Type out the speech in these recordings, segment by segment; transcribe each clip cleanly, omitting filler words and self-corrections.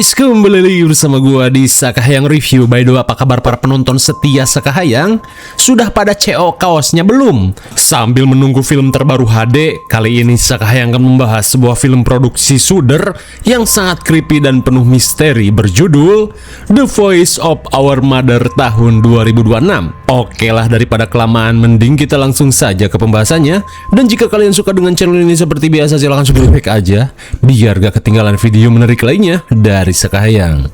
guys, kembali lagi bersama gua di Sakahayang Review. By the way, apa kabar para penonton setia Sakahayang? Sudah pada CO kaosnya belum? Sambil menunggu film terbaru HD, kali ini Sakahayang akan membahas sebuah film produksi Shudder yang sangat creepy dan penuh misteri berjudul The Voice of Our Mother tahun 2026. Oke lah, daripada kelamaan, mending kita langsung saja ke pembahasannya. Dan jika kalian suka dengan channel ini seperti biasa, silahkan subscribe aja biar gak ketinggalan video menarik lainnya dari Sakahayang.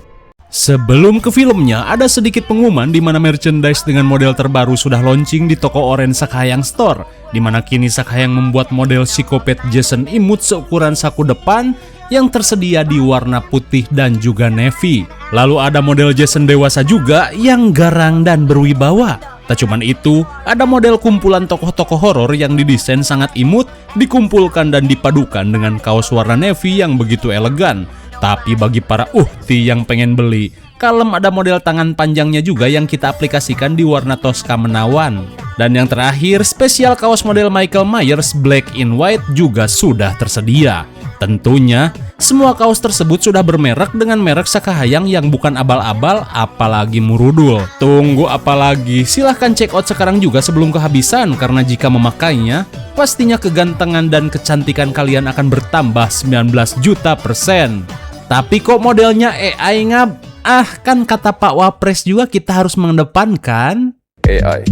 Sebelum ke filmnya, ada sedikit pengumuman di mana merchandise dengan model terbaru sudah launching di toko Orange Sakahayang Store, di mana kini Sakahayang membuat model psikopat Jason imut seukuran saku depan yang tersedia di warna putih dan juga navy. Lalu ada model Jason dewasa juga yang garang dan berwibawa. Tak cuman itu, ada model kumpulan tokoh-tokoh horor yang didesain sangat imut, dikumpulkan dan dipadukan dengan kaos warna navy yang begitu elegan. Tapi bagi para uhti yang pengen beli, kalem ada model tangan panjangnya juga yang kita aplikasikan di warna toska menawan. Dan yang terakhir, spesial kaos model Michael Myers Black in White juga sudah tersedia. Tentunya, semua kaos tersebut sudah bermerek dengan merek Sakahayang yang bukan abal-abal apalagi murudul. Tunggu apalagi, silahkan check out sekarang juga sebelum kehabisan, karena jika memakainya, pastinya kegantengan dan kecantikan kalian akan bertambah 19 juta %. Tapi kok modelnya AI ngab? Ah, kan kata Pak Wapres juga kita harus mengedepankan AI.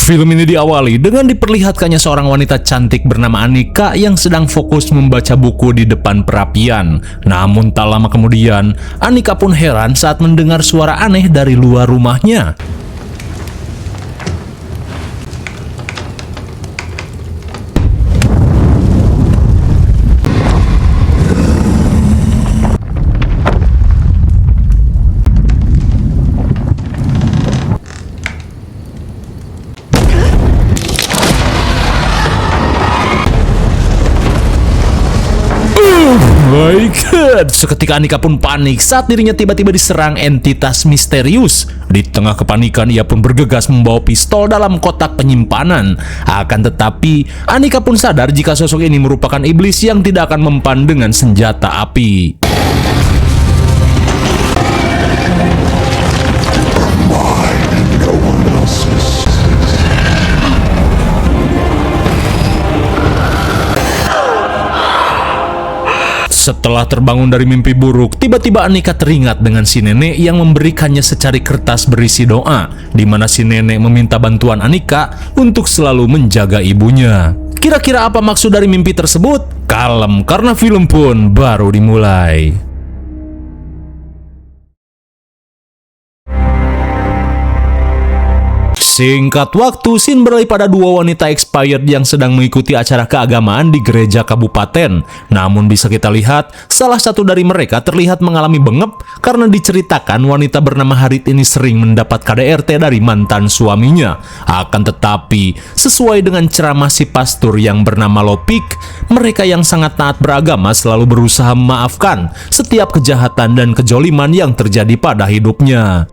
Film ini diawali dengan diperlihatkannya seorang wanita cantik bernama Anika yang sedang fokus membaca buku di depan perapian. Namun tak lama kemudian, Anika pun heran saat mendengar suara aneh dari luar rumahnya. My God! Seketika Anika pun panik saat dirinya tiba-tiba diserang entitas misterius. Di tengah kepanikan, ia pun bergegas membawa pistol dalam kotak penyimpanan. Akan tetapi, Anika pun sadar jika sosok ini merupakan iblis yang tidak akan mempan dengan senjata api. Setelah terbangun dari mimpi buruk, tiba-tiba Anika teringat dengan si nenek yang memberikannya secari kertas berisi doa, di mana si nenek meminta bantuan Anika untuk selalu menjaga ibunya. Kira-kira apa maksud dari mimpi tersebut? Kalem, karena film pun baru dimulai. Singkat waktu, scene beralih pada dua wanita expired yang sedang mengikuti acara keagamaan di gereja kabupaten. Namun bisa kita lihat, salah satu dari mereka terlihat mengalami bengep karena diceritakan wanita bernama Harit ini sering mendapat KDRT dari mantan suaminya. Akan tetapi, sesuai dengan ceramah si pastor yang bernama Lopik, mereka yang sangat taat beragama selalu berusaha memaafkan setiap kejahatan dan kejoliman yang terjadi pada hidupnya.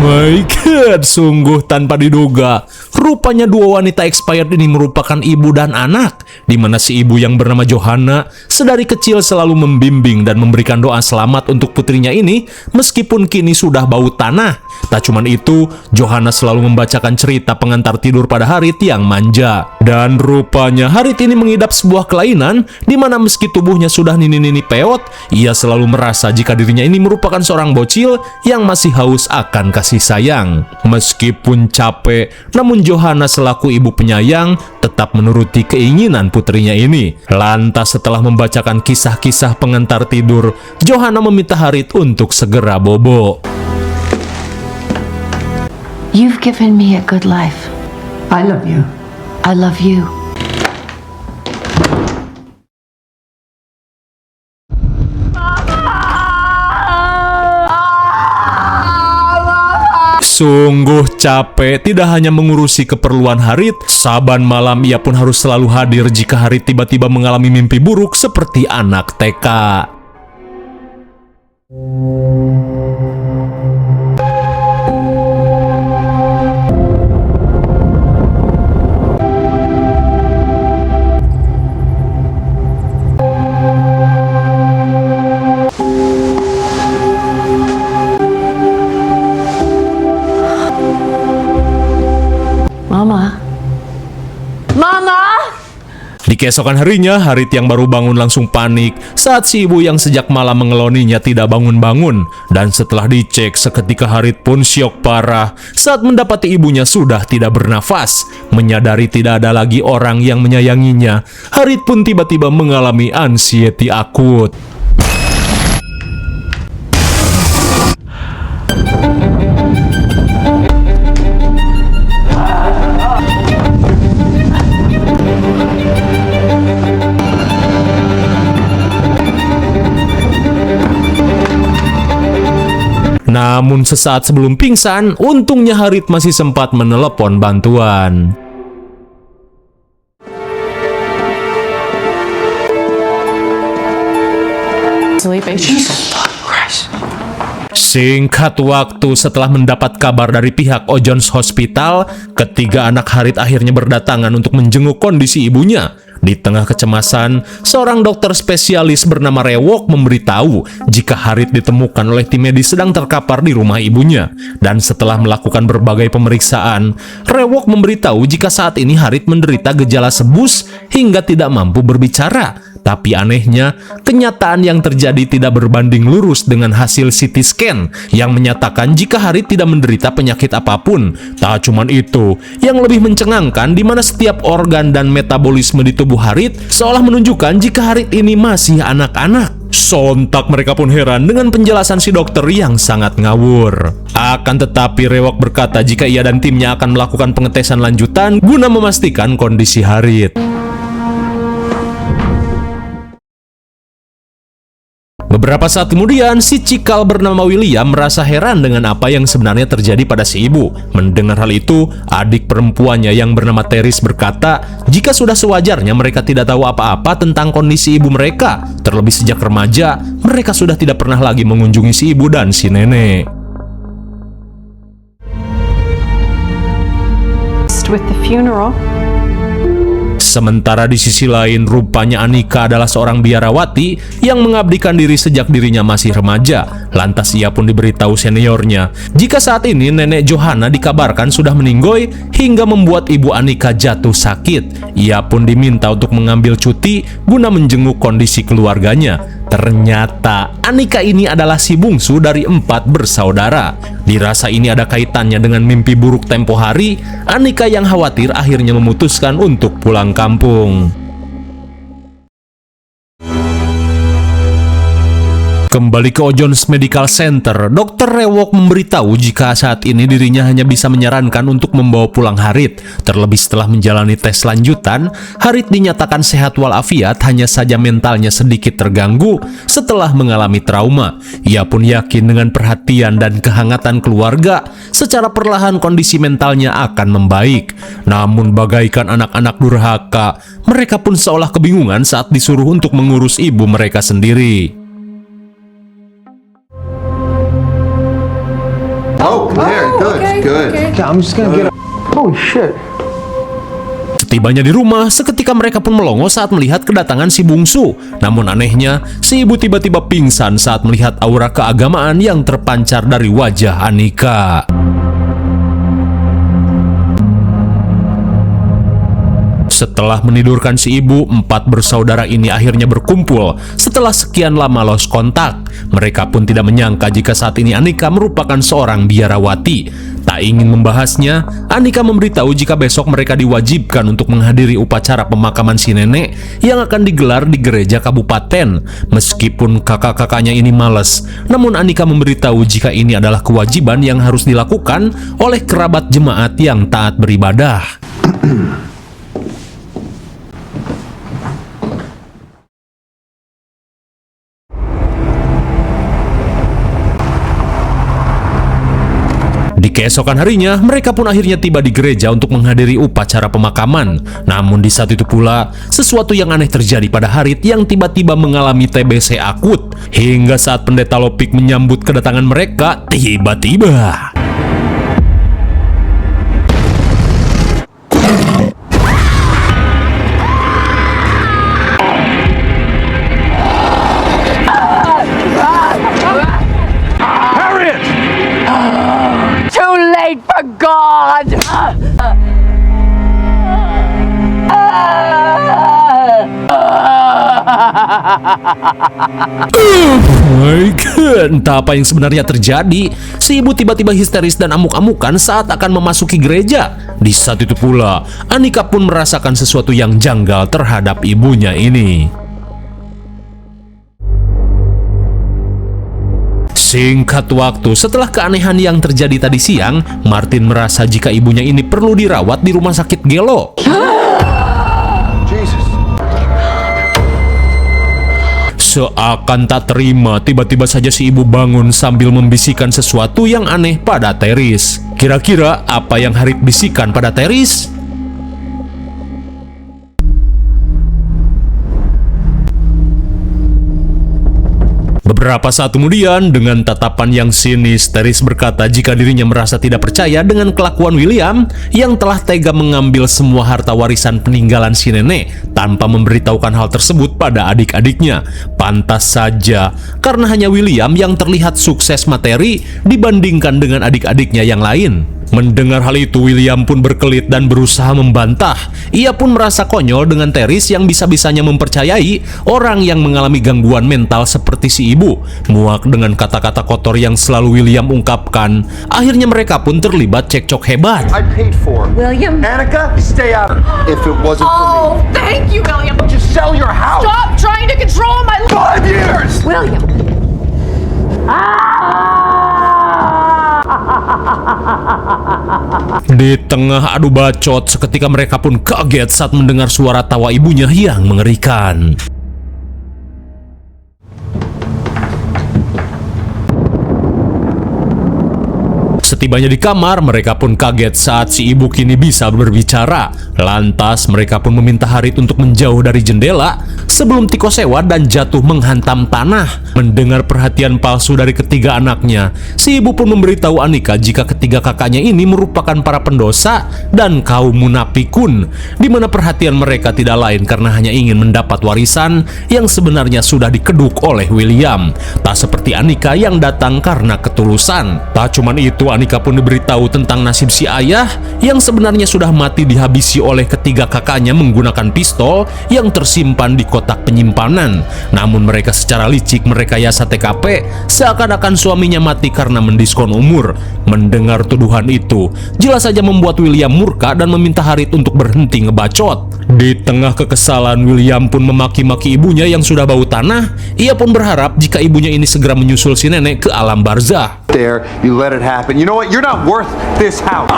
My God, sungguh tanpa diduga, rupanya dua wanita expired ini merupakan ibu dan anak, di mana si ibu yang bernama Johanna sedari kecil selalu membimbing dan memberikan doa selamat untuk putrinya ini meskipun kini sudah bau tanah. Tak cuman itu, Johanna selalu membacakan cerita pengantar tidur pada Harit yang manja. Dan rupanya Harit ini mengidap sebuah kelainan di mana meski tubuhnya sudah nini-nini peot, ia selalu merasa jika dirinya ini merupakan seorang bocil yang masih haus akan kasih sayang. Meskipun capek, namun Johanna selaku ibu penyayang tetap menuruti keinginan putrinya ini. Lantas setelah membacakan kisah-kisah pengantar tidur, Johanna meminta Harit untuk segera bobo. You've given me a good life. I love you. I love you. Sungguh capek, tidak hanya mengurusi keperluan Harit, saban malam ia pun harus selalu hadir jika Harit tiba-tiba mengalami mimpi buruk seperti anak TK. Mama. Mama! Di keesokan harinya, Harit yang baru bangun langsung panik saat si ibu yang sejak malam mengeloninya tidak bangun-bangun. Dan setelah dicek, seketika Harit pun syok parah saat mendapati ibunya sudah tidak bernafas. Menyadari tidak ada lagi orang yang menyayanginya, Harit pun tiba-tiba mengalami anxiety akut. Namun sesaat sebelum pingsan, untungnya Harit masih sempat menelepon bantuan. Singkat waktu setelah mendapat kabar dari pihak O'Jones Hospital, ketiga anak Harit akhirnya berdatangan untuk menjenguk kondisi ibunya. Di tengah kecemasan, seorang dokter spesialis bernama Rewok memberitahu jika Harit ditemukan oleh tim medis sedang terkapar di rumah ibunya. Dan setelah melakukan berbagai pemeriksaan, Rewok memberitahu jika saat ini Harit menderita gejala sebus hingga tidak mampu berbicara. Tapi anehnya, kenyataan yang terjadi tidak berbanding lurus dengan hasil CT scan yang menyatakan jika Harit tidak menderita penyakit apapun. Tak cuman itu, yang lebih mencengangkan di mana setiap organ dan metabolisme di tubuh Harit seolah menunjukkan jika Harit ini masih anak-anak. Sontak mereka pun heran dengan penjelasan si dokter yang sangat ngawur. Akan tetapi Rewok berkata jika ia dan timnya akan melakukan pengetesan lanjutan guna memastikan kondisi Harit. Beberapa saat kemudian, si Cikal bernama William merasa heran dengan apa yang sebenarnya terjadi pada si ibu. Mendengar hal itu, adik perempuannya yang bernama Teris berkata, jika sudah sewajarnya mereka tidak tahu apa-apa tentang kondisi ibu mereka. Terlebih sejak remaja, mereka sudah tidak pernah lagi mengunjungi si ibu dan si nenek. With the funeral. Sementara di sisi lain, rupanya Anika adalah seorang biarawati yang mengabdikan diri sejak dirinya masih remaja. Lantas ia pun diberitahu seniornya jika saat ini nenek Johanna dikabarkan sudah meninggoy hingga membuat ibu Anika jatuh sakit. Ia pun diminta untuk mengambil cuti guna menjenguk kondisi keluarganya. Ternyata Anika ini adalah si bungsu dari 4 bersaudara. Dirasa ini ada kaitannya dengan mimpi buruk tempo hari, Anika yang khawatir akhirnya memutuskan untuk pulang kampung. Kembali ke O'Jones Medical Center, Dr. Rewok memberitahu jika saat ini dirinya hanya bisa menyarankan untuk membawa pulang Harit. Terlebih setelah menjalani tes lanjutan, Harit dinyatakan sehat walafiat, hanya saja mentalnya sedikit terganggu setelah mengalami trauma. Ia pun yakin dengan perhatian dan kehangatan keluarga, secara perlahan kondisi mentalnya akan membaik. Namun bagaikan anak-anak durhaka, mereka pun seolah kebingungan saat disuruh untuk mengurus ibu mereka sendiri. Oh, there, good, good. Okay, I'm just gonna get up. Holy shit. Setibanya di rumah, seketika mereka pun melongo saat melihat kedatangan si bungsu. Namun anehnya, si ibu tiba-tiba pingsan saat melihat aura keagamaan yang terpancar dari wajah Anika. Setelah menidurkan si ibu, 4 bersaudara ini akhirnya berkumpul setelah sekian lama lost kontak. Mereka pun tidak menyangka jika saat ini Anika merupakan seorang biarawati. Tak ingin membahasnya, Anika memberitahu jika besok mereka diwajibkan untuk menghadiri upacara pemakaman si nenek yang akan digelar di gereja kabupaten. Meskipun kakak-kakaknya ini malas, namun Anika memberitahu jika ini adalah kewajiban yang harus dilakukan oleh kerabat jemaat yang taat beribadah. Di Keesokan harinya, mereka pun akhirnya tiba di gereja untuk menghadiri upacara pemakaman. Namun di saat itu pula, sesuatu yang aneh terjadi pada Harith yang tiba-tiba mengalami TBC akut. Hingga saat pendeta Lopik menyambut kedatangan mereka, tiba-tiba Too late for God! my God, entah apa yang sebenarnya terjadi. Si ibu tiba-tiba histeris dan amuk-amukan saat akan memasuki gereja. Di saat itu pula, Anika pun merasakan sesuatu yang janggal terhadap ibunya ini. Singkat waktu, setelah keanehan yang terjadi tadi siang, Martin merasa jika ibunya ini perlu dirawat di rumah sakit Gelo. Jesus. Seakan tak terima, tiba-tiba saja si ibu bangun sambil membisikkan sesuatu yang aneh pada Teris. Kira-kira apa yang Harith bisikan pada Teris? Beberapa saat kemudian, dengan tatapan yang sinis, Teris berkata jika dirinya merasa tidak percaya dengan kelakuan William yang telah tega mengambil semua harta warisan peninggalan si nenek tanpa memberitahukan hal tersebut pada adik-adiknya. Pantas saja, karena hanya William yang terlihat sukses materi dibandingkan dengan adik-adiknya yang lain. Mendengar hal itu, William pun berkelit dan berusaha membantah. Ia pun merasa konyol dengan Teris yang bisa-bisanya mempercayai orang yang mengalami gangguan mental seperti si ibu. Muak dengan kata-kata kotor yang selalu William ungkapkan, akhirnya mereka pun terlibat cekcok hebat. I paid for it. William? Annika, stay out. If it wasn't Oh, for thank you, William! me, just sell your house. Stop trying to control my life! 5 years. William! Di tengah adu bacot, seketika mereka pun kaget saat mendengar suara tawa ibunya yang mengerikan. Setibanya di kamar, mereka pun kaget saat si ibu kini bisa berbicara. Lantas mereka pun meminta Harith untuk menjauh dari jendela sebelum Tiko sewa dan jatuh menghantam tanah. Mendengar perhatian palsu dari ketiga anaknya, si ibu pun memberitahu Anika jika ketiga kakaknya ini merupakan para pendosa dan kaum munafikun, di mana perhatian mereka tidak lain karena hanya ingin mendapat warisan yang sebenarnya sudah dikeduk oleh William. Tak seperti Anika yang datang karena ketulusan. Tak cuman itu, Anika pun diberitahu tentang nasib si ayah yang sebenarnya sudah mati dihabisi oleh ketiga kakaknya menggunakan pistol yang tersimpan di kotak penyimpanan. Namun mereka secara licik merekayasa TKP seakan-akan suaminya mati karena mendiskon umur. Mendengar tuduhan itu, jelas saja membuat William murka dan meminta Harith untuk berhenti ngebacot. Di tengah kekesalan, William pun memaki-maki ibunya yang sudah bau tanah. Ia pun berharap jika ibunya ini segera menyusul si nenek ke alam barzah. There, you let it happen. You know what? You're not worth this house.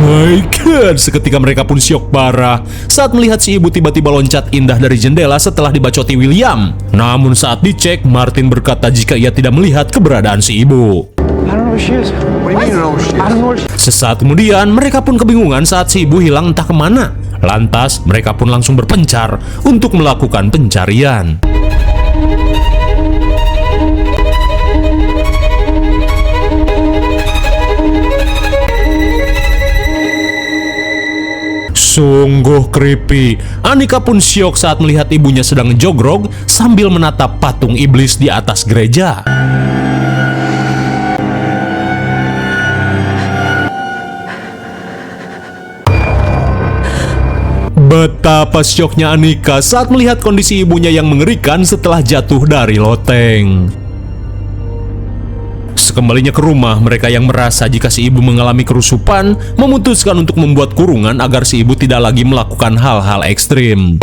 My God, seketika mereka pun syok parah saat melihat si ibu tiba-tiba loncat indah dari jendela setelah dibacoti William. Namun saat dicek, Martin berkata jika ia tidak melihat keberadaan si ibu. I don't know where she is. What do you mean you know where she I is? don't know where she is. Sesaat kemudian, mereka pun kebingungan saat si ibu hilang entah kemana. Lantas, mereka pun langsung berpencar untuk melakukan pencarian. Sungguh creepy. Anika pun syok saat melihat ibunya sedang jogrog sambil menatap patung iblis di atas gereja. Betapa syoknya Anika saat melihat kondisi ibunya yang mengerikan setelah jatuh dari loteng. Sekembalinya ke rumah, mereka yang merasa jika si ibu mengalami kerusupan memutuskan untuk membuat kurungan agar si ibu tidak lagi melakukan hal-hal ekstrim.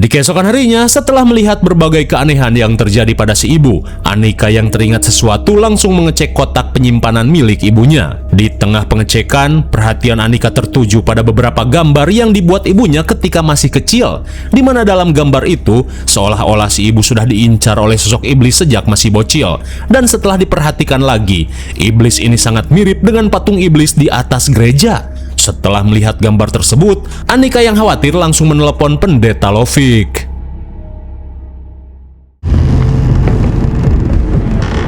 Di keesokan harinya, setelah melihat berbagai keanehan yang terjadi pada si ibu, Anika yang teringat sesuatu langsung mengecek kotak penyimpanan milik ibunya. Di tengah pengecekan, perhatian Anika tertuju pada beberapa gambar yang dibuat ibunya ketika masih kecil, di mana dalam gambar itu seolah-olah si ibu sudah diincar oleh sosok iblis sejak masih bocil. Dan setelah diperhatikan lagi, iblis ini sangat mirip dengan patung iblis di atas gereja. Setelah melihat gambar tersebut, Anika yang khawatir langsung menelepon pendeta Lovik.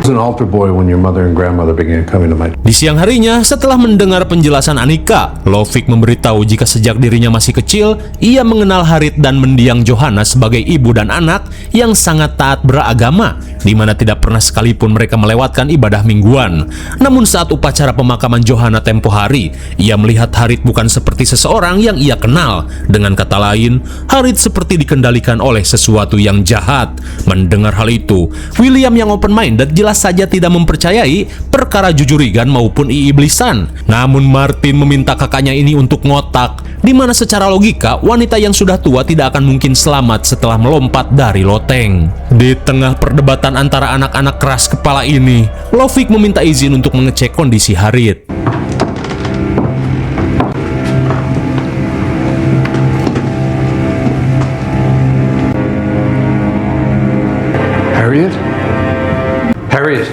I was an altar boy when your mother and grandmother began coming to my... Di siang harinya, setelah mendengar penjelasan Anika, Lovik memberitahu jika sejak dirinya masih kecil, ia mengenal Harit dan mendiang Johanna sebagai ibu dan anak yang sangat taat beragama, di mana tidak pernah sekalipun mereka melewatkan ibadah mingguan. Namun saat upacara pemakaman Johanna tempo hari, ia melihat Harit bukan seperti seseorang yang ia kenal. Dengan kata lain, Harit seperti dikendalikan oleh sesuatu yang jahat. Mendengar hal itu, William yang open-minded jelas saja tidak mempercayai perkara jujurigan maupun iiblisan. Namun Martin meminta kakaknya ini untuk ngotak, di mana secara logika wanita yang sudah tua tidak akan mungkin selamat setelah melompat dari loteng. Di tengah perdebatan antara anak-anak keras kepala ini, Lovik meminta izin untuk mengecek kondisi Harit. Harriet? Harriet.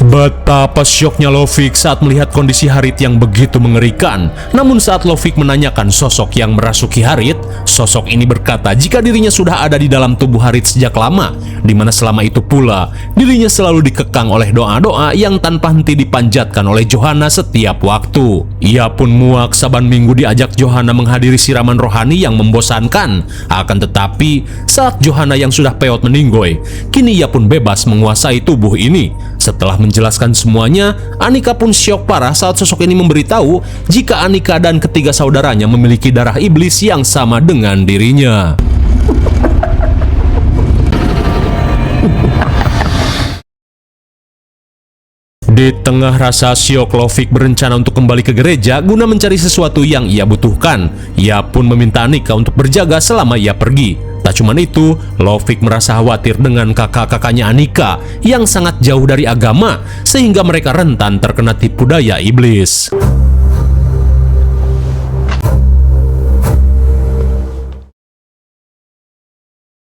Betapa syoknya Lovik saat melihat kondisi Harit yang begitu mengerikan. Namun saat Lovik menanyakan sosok yang merasuki Harit, sosok ini berkata jika dirinya sudah ada di dalam tubuh Harit sejak lama, di mana selama itu pula dirinya selalu dikekang oleh doa-doa yang tanpa henti dipanjatkan oleh Johanna setiap waktu. Ia pun muak saban minggu diajak Johanna menghadiri siraman rohani yang membosankan. Akan tetapi saat Johanna yang sudah peot meninggoy, kini ia pun bebas menguasai tubuh ini. Setelah menjelaskan semuanya, Anika pun syok parah saat sosok ini memberitahu jika Anika dan ketiga saudaranya memiliki darah iblis yang sama dengan dirinya. Di tengah rasa syok, Lovik berencana untuk kembali ke gereja guna mencari sesuatu yang ia butuhkan. Ia pun meminta Anika untuk berjaga selama ia pergi. Tak cuma itu, Lovik merasa khawatir dengan kakak-kakaknya Anika yang sangat jauh dari agama, sehingga mereka rentan terkena tipu daya iblis.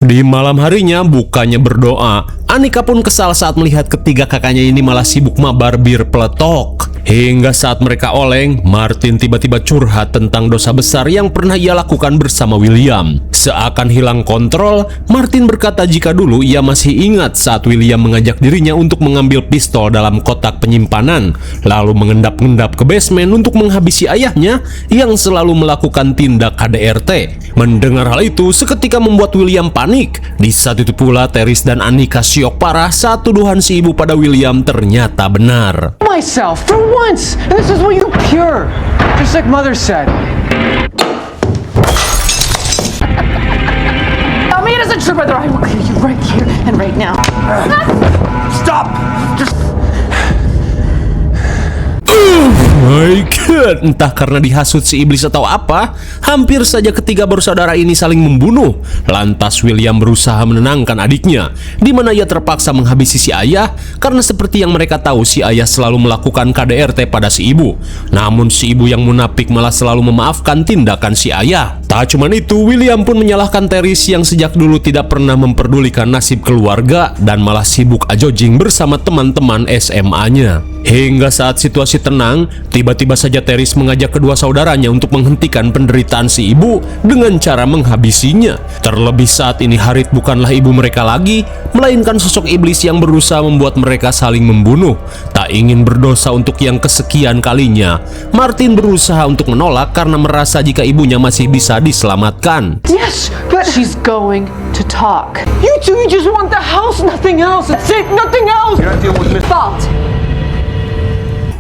Di malam harinya, bukannya berdoa, Anika pun kesal saat melihat ketiga kakaknya ini malah sibuk mabar bir peletok. Hingga saat mereka oleng, Martin tiba-tiba curhat tentang dosa besar yang pernah ia lakukan bersama William. Seakan hilang kontrol, Martin berkata jika dulu ia masih ingat saat William mengajak dirinya untuk mengambil pistol dalam kotak penyimpanan, lalu mengendap-endap ke basement untuk menghabisi ayahnya yang selalu melakukan tindak KDRT. Mendengar hal itu seketika membuat William panik. Di saat itu pula Teris dan Anika syok parah saat tuduhan si ibu pada William ternyata benar. Myself, for once! And this is what you're pure! Just like Mother said. Tell me it isn't true, brother. I will kill you right here and right now. Stop! Just My God, entah karena dihasut si iblis atau apa, hampir saja ketiga bersaudara ini saling membunuh. Lantas William berusaha menenangkan adiknya, di mana ia terpaksa menghabisi si ayah karena seperti yang mereka tahu si ayah selalu melakukan KDRT pada si ibu. Namun si ibu yang munafik malah selalu memaafkan tindakan si ayah. Tak cuma itu, William pun menyalahkan Teris yang sejak dulu tidak pernah memperdulikan nasib keluarga dan malah sibuk ajojing bersama teman-teman SMA-nya. Hingga saat situasi tenang, tiba-tiba saja Teris mengajak kedua saudaranya untuk menghentikan penderitaan si ibu dengan cara menghabisinya. Terlebih saat ini Harit bukanlah ibu mereka lagi, melainkan sosok iblis yang berusaha membuat mereka saling membunuh. Tak ingin berdosa untuk yang kesekian kalinya, Martin berusaha untuk menolak karena merasa jika ibunya masih bisa diselamatkan. Yes, but She's going to talk. you two, you just want the house, nothing else. That's it, nothing else! you're not dealing with Miss. Fault.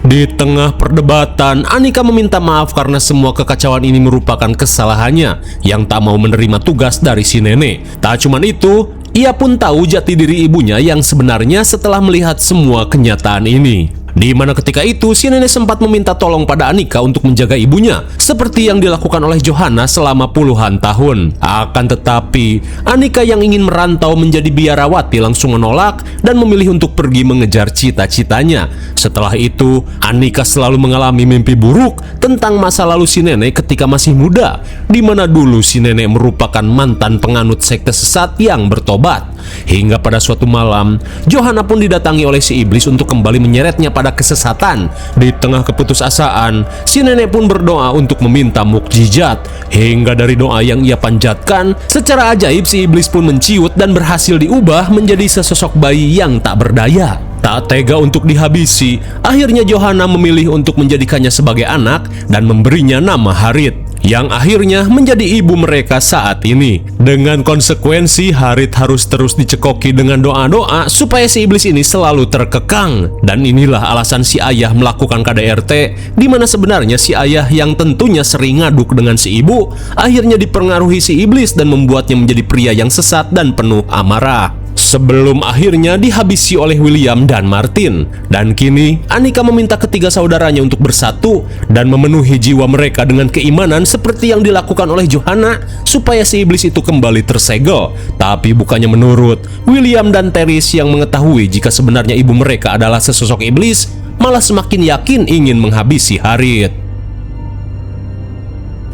Di tengah perdebatan, Anika meminta maaf karena semua kekacauan ini merupakan kesalahannya yang tak mau menerima tugas dari si nenek. Tak cuma itu, ia pun tahu jati diri ibunya yang sebenarnya setelah melihat semua kenyataan ini. Di mana ketika itu si nenek sempat meminta tolong pada Anika untuk menjaga ibunya, seperti yang dilakukan oleh Johanna selama puluhan tahun. Akan tetapi, Anika yang ingin merantau menjadi biarawati langsung menolak dan memilih untuk pergi mengejar cita-citanya. Setelah itu, Anika selalu mengalami mimpi buruk tentang masa lalu si nenek ketika masih muda, di mana dulu si nenek merupakan mantan penganut sekte sesat yang bertobat. Hingga pada suatu malam, Johanna pun didatangi oleh si iblis untuk kembali menyeretnya pada kesesatan. Di tengah keputusasaan, si nenek pun berdoa untuk meminta mukjizat. Hingga dari doa yang ia panjatkan, secara ajaib si iblis pun menciut dan berhasil diubah menjadi sesosok bayi yang tak berdaya. Tak tega untuk dihabisi, akhirnya Johanna memilih untuk menjadikannya sebagai anak dan memberinya nama Harit, yang akhirnya menjadi ibu mereka saat ini. Dengan konsekuensi, Harit harus terus dicekoki dengan doa-doa supaya si iblis ini selalu terkekang. Dan inilah alasan si ayah melakukan KDRT, di mana sebenarnya si ayah yang tentunya sering ngaduk dengan si ibu, akhirnya dipengaruhi si iblis dan membuatnya menjadi pria yang sesat dan penuh amarah. Sebelum akhirnya dihabisi oleh William dan Martin. Dan kini Anika meminta ketiga saudaranya untuk bersatu dan memenuhi jiwa mereka dengan keimanan seperti yang dilakukan oleh Johanna supaya si iblis itu kembali tersegel. Tapi bukannya menurut, William dan Teris yang mengetahui jika sebenarnya ibu mereka adalah sesosok iblis, malah semakin yakin ingin menghabisi Harit.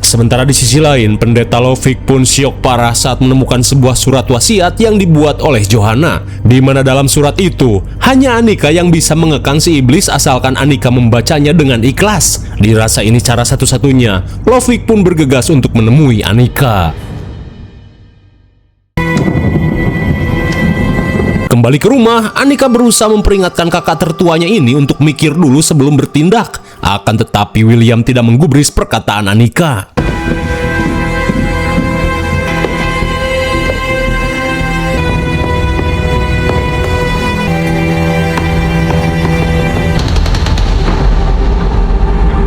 Sementara di sisi lain, pendeta Lovik pun syok parah saat menemukan sebuah surat wasiat yang dibuat oleh Johanna, di mana dalam surat itu hanya Anika yang bisa mengekang si iblis asalkan Anika membacanya dengan ikhlas. Dirasa ini cara satu-satunya, Lovik pun bergegas untuk menemui Anika. Kembali ke rumah, Anika berusaha memperingatkan kakak tertuanya ini untuk mikir dulu sebelum bertindak. Akan tetapi William tidak menggubris perkataan Anika.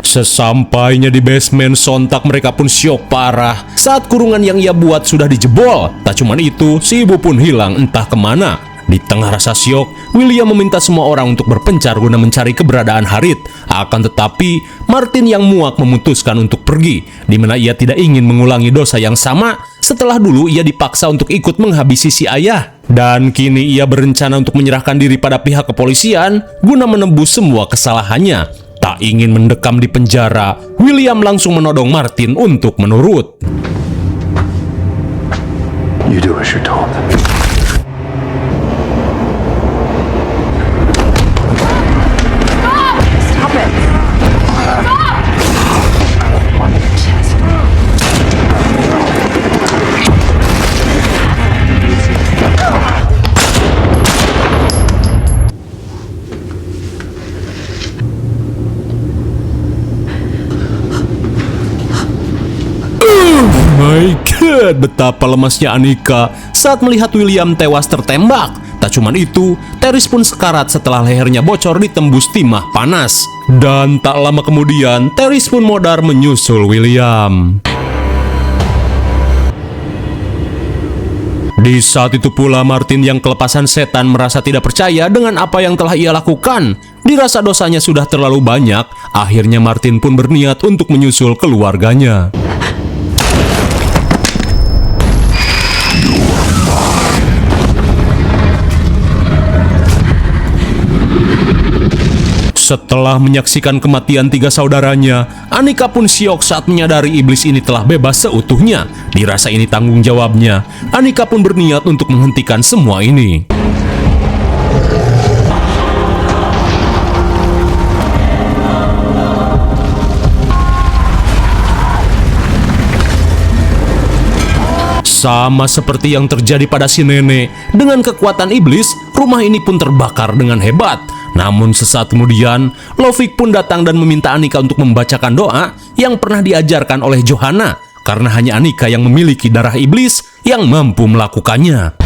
Sesampainya di basement, sontak mereka pun syok parah saat kurungan yang ia buat sudah dijebol. Tak cuman itu, si ibu pun hilang entah kemana. Di tengah rasa syok, William meminta semua orang untuk berpencar guna mencari keberadaan Harit. Akan tetapi, Martin yang muak memutuskan untuk pergi, di mana ia tidak ingin mengulangi dosa yang sama setelah dulu ia dipaksa untuk ikut menghabisi si ayah. Dan kini ia berencana untuk menyerahkan diri pada pihak kepolisian guna menebus semua kesalahannya. Tak ingin mendekam di penjara, William langsung menodong Martin untuk menurut. You do as you're told. Stop it! My God, betapa lemasnya Anika saat melihat William tewas tertembak. Tak cuman itu, Teris pun sekarat setelah lehernya bocor ditembus timah panas. Dan tak lama kemudian, Teris pun modar menyusul William. Di saat itu pula Martin yang kelepasan setan merasa tidak percaya dengan apa yang telah ia lakukan. Dirasa dosanya sudah terlalu banyak, akhirnya Martin pun berniat untuk menyusul keluarganya. Setelah menyaksikan kematian tiga saudaranya, Anika pun syok saat menyadari iblis ini telah bebas seutuhnya. Dirasa ini tanggung jawabnya, Anika pun berniat untuk menghentikan semua ini. Sama seperti yang terjadi pada si nenek, dengan kekuatan iblis, rumah ini pun terbakar dengan hebat. Namun sesaat kemudian, Lovik pun datang dan meminta Anika untuk membacakan doa yang pernah diajarkan oleh Johanna, karena hanya Anika yang memiliki darah iblis yang mampu melakukannya.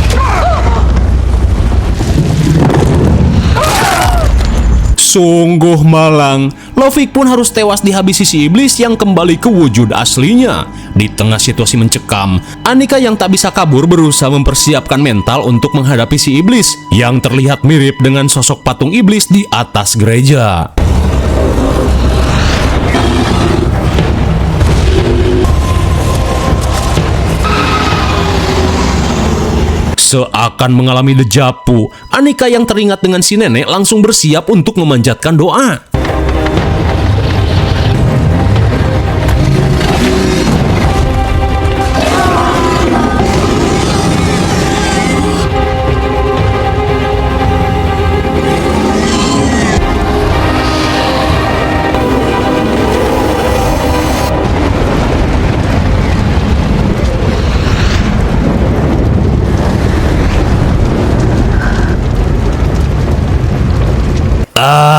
Sungguh malang, Lovik pun harus tewas dihabisi si iblis yang kembali ke wujud aslinya. Di tengah situasi mencekam, Annika yang tak bisa kabur berusaha mempersiapkan mental untuk menghadapi si iblis yang terlihat mirip dengan sosok patung iblis di atas gereja. Seakan mengalami dejavu, Annika yang teringat dengan si nenek langsung bersiap untuk memanjatkan doa.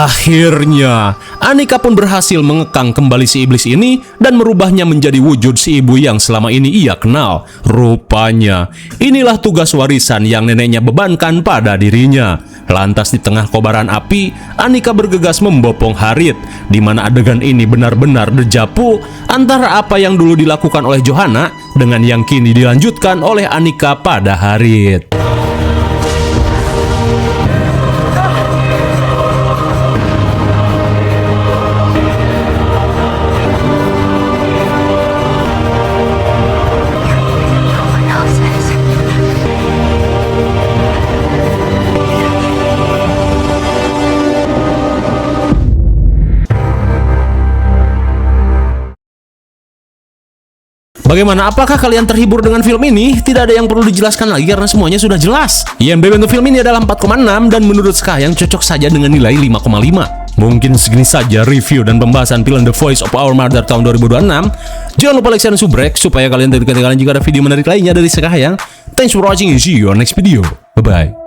Akhirnya, Annika pun berhasil mengekang kembali si iblis ini dan merubahnya menjadi wujud si ibu yang selama ini ia kenal. Rupanya, inilah tugas warisan yang neneknya bebankan pada dirinya. Lantas di tengah kobaran api, Annika bergegas membopong Harit, di mana adegan ini benar-benar dejavu antara apa yang dulu dilakukan oleh Johanna dengan yang kini dilanjutkan oleh Annika pada Harit. Bagaimana? Apakah kalian terhibur dengan film ini? Tidak ada yang perlu dijelaskan lagi karena semuanya sudah jelas. IMDb untuk film ini adalah 4,6 dan menurut Skahayang cocok saja dengan nilai 5,5. Mungkin segini saja review dan pembahasan film The Voice of Our Mother tahun 2026. Jangan lupa like, share, dan subscribe supaya kalian tidak ketinggalan jika ada video menarik lainnya dari Skahayang. Thanks for watching and see you on next video. Bye-bye.